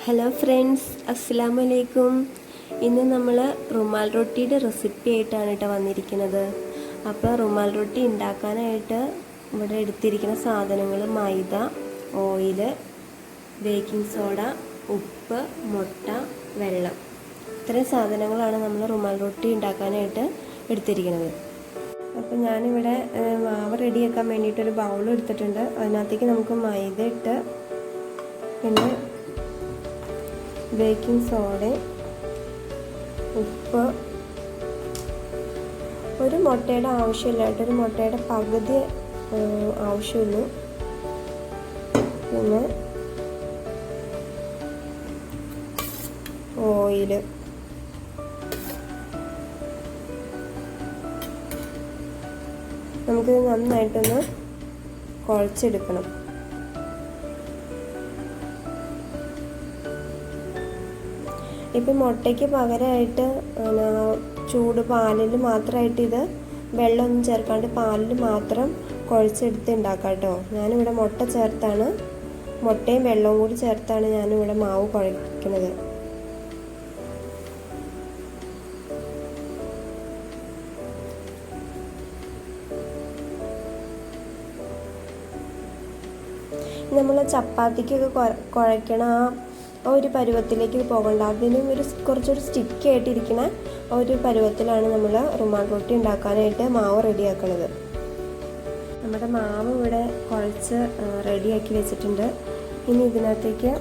Hello friends, അസ്സലാമു അലൈക്കും. ഇന്ന് നമ്മൾ റുമാൽ റൊട്ടിയുടെ റെസിപ്പി ആയിട്ടാണ് കേട്ടോ വന്നിരിക്കുന്നത്. അപ്പോൾ റുമാൽ റൊട്ടി ഉണ്ടാക്കാനായിട്ട് ഇവിടെ എടുത്തിരിക്കുന്ന സാധനങ്ങൾ മൈദ, ഓയിൽ, ബേക്കിംഗ് സോഡ, ഉപ്പ്, മുട്ട, വെള്ളം. ഇത്രയും സാധനങ്ങളാണ് നമ്മൾ റുമാൽ റൊട്ടി ഉണ്ടാക്കാനായിട്ട് എടുത്തിരിക്കുന്നത്. അപ്പോൾ ഞാനിവിടെ മാവ് റെഡിയാക്കാൻ വേണ്ടിയിട്ടൊരു ബൗൾ എടുത്തിട്ടുണ്ട്. അതിനകത്തേക്ക് നമുക്ക് മൈദ ഇട്ട് പിന്നെ ബേക്കിംഗ് സോഡ, ഉപ്പ്, ഒരു മുട്ടയുടെ ആവശ്യമില്ല കേട്ടോ, ഒരു മുട്ടയുടെ പകുതി ആവശ്യമുള്ളൂ. പിന്നെ ഓയിൽ, നമുക്കിത് നന്നായിട്ടൊന്ന് കുഴച്ചെടുക്കണം. ഇപ്പം മുട്ടയ്ക്ക് പകരമായിട്ട് ചൂട് പാലിൽ മാത്രമായിട്ട് ഇത് വെള്ളമൊന്നും ചേർക്കാണ്ട് പാലിൽ മാത്രം കുഴച്ചെടുത്ത് ഉണ്ടാക്കാം കേട്ടോ. ഞാനിവിടെ മുട്ട ചേർത്താണ്, മുട്ടയും വെള്ളവും കൂടി ചേർത്താണ് ഞാനിവിടെ മാവ് കുഴക്കുന്നത്. നമ്മൾ ചപ്പാത്തിക്കൊക്കെ കുഴക്കണ ആ ഒരു പരുവത്തിലേക്ക് പോകണ്ട, അതിനും കുറച്ചൊരു സ്റ്റിക്കി ആയിട്ടിരിക്കുന്ന ഒരു പരുവത്തിലാണ് നമ്മൾ റുമാൽ റൊട്ടി ഉണ്ടാക്കാനായിട്ട് മാവ് റെഡിയാക്കുന്നത്. നമ്മുടെ മാവ് ഇവിടെ കുഴച്ച് റെഡിയാക്കി വെച്ചിട്ടുണ്ട്. ഇനി ഇതിനകത്തേക്ക്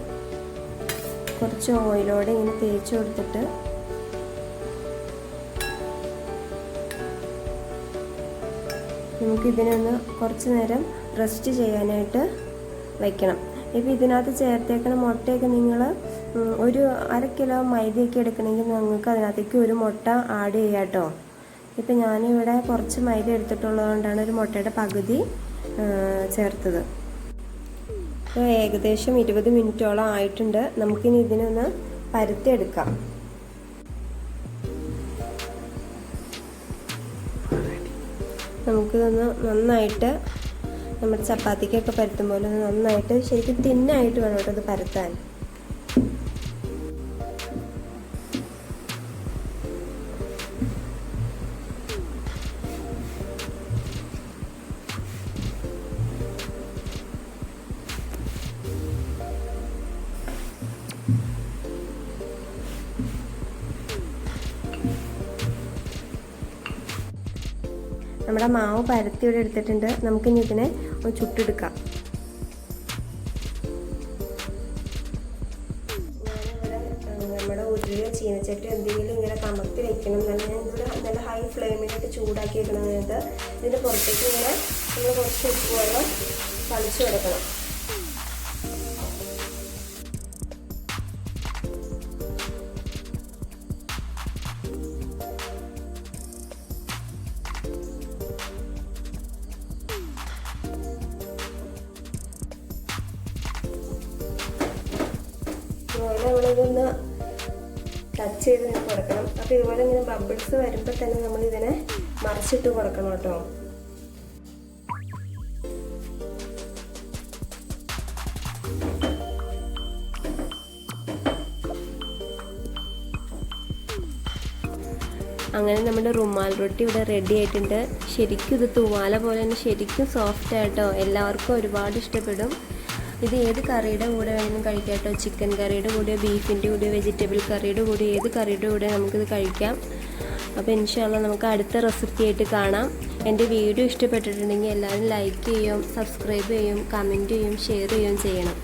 കുറച്ച് ഓയിലോടെ ഇങ്ങനെ തേച്ച് കൊടുത്തിട്ട് നമുക്കിതിനൊന്ന് കുറച്ച് നേരം റെസ്റ്റ് ചെയ്യാനായിട്ട് വയ്ക്കണം. ഇപ്പോൾ ഇതിനകത്ത് ചേർത്തേക്കുന്ന മുട്ടയൊക്കെ നിങ്ങൾ ഒരു 1/2 കിലോ മൈദയൊക്കെ എടുക്കണമെങ്കിൽ നിങ്ങൾക്ക് അതിനകത്തേക്ക് ഒരു മുട്ട ആഡ് ചെയ്യാം കേട്ടോ. ഇപ്പം ഞാനിവിടെ കുറച്ച് മൈദ എടുത്തിട്ടുള്ളതുകൊണ്ടാണ് ഒരു മുട്ടയുടെ പകുതി ചേർത്തത്. ഇപ്പോൾ ഏകദേശം 20 മിനിറ്റോളം ആയിട്ടുണ്ട്. നമുക്കിനി ഇതിനൊന്ന് പരത്തിയെടുക്കാം. നമുക്കിതൊന്ന് നന്നായിട്ട് നമ്മുടെ ചപ്പാത്തിക്കൊക്കെ പരത്തും പോലെ നന്നായിട്ട് ശരിക്കും തിന്നായിട്ട് വേണം കേട്ടോ ഇത് പരത്താൻ. നമ്മുടെ മാവ് പരത്തി ഇവിടെ എടുത്തിട്ടുണ്ട്. നമുക്കിനി ഇതിനെ ചുട്ടെടുക്കാം. ഞാനിവിടെ നമ്മുടെ ഉരുളിയോ ചീനച്ചട്ടി എന്തെങ്കിലും ഇങ്ങനെ കമർത്തി വെക്കണം. ഞാനിവിടെ നല്ല ഹൈ ഫ്ലെയിമിലിട്ട് ചൂടാക്കി വെക്കണമെന്നത്. ഇതിൻ്റെ പുറത്തേക്ക് ഇങ്ങനെ നമ്മൾ കുറച്ച് ഉപ്പ് വെള്ളം തളിച്ചു കൊടുക്കണം. അതുപോലെ നമ്മളിതൊന്ന് ടച്ച് ചെയ്ത് ഇങ്ങനെ കൊടുക്കണം. അപ്പോൾ ഇതുപോലെ ഇങ്ങനെ ബബിൾസ് വരുമ്പോൾ തന്നെ നമ്മളിതിനെ മറിച്ചിട്ട് കൊടുക്കണം കേട്ടോ. അങ്ങനെ നമ്മുടെ റുമാൽ റൊട്ടി ഇവിടെ റെഡി ആയിട്ടുണ്ട്. ശരിക്കും ഇത് തൂവാല പോലെ തന്നെ ശരിക്കും സോഫ്റ്റ് ആയിട്ടോ, എല്ലാവർക്കും ഒരുപാട് ഇഷ്ടപ്പെടും. ഇത് ഏത് കറിയുടെ കൂടെ വേണമെങ്കിലും കഴിക്കാം കേട്ടോ. ചിക്കൻ കറിയുടെ കൂടെയോ, ബീഫിൻ്റെ കൂടെയോ, വെജിറ്റബിൾ കറിയുടെ കൂടെയോ, ഏത് കറിയുടെ കൂടെ നമുക്കിത് കഴിക്കാം. അപ്പോൾ ഇൻഷാ അല്ലാഹ് നമുക്ക് അടുത്ത റെസിപ്പി ആയിട്ട് കാണാം. എൻ്റെ വീഡിയോ ഇഷ്ടപ്പെട്ടിട്ടുണ്ടെങ്കിൽ എല്ലാവരും ലൈക്ക് ചെയ്യും, സബ്സ്ക്രൈബ് ചെയ്യും, കമൻറ്റ് ചെയ്യും, ഷെയർ ചെയ്യും ചെയ്യണം.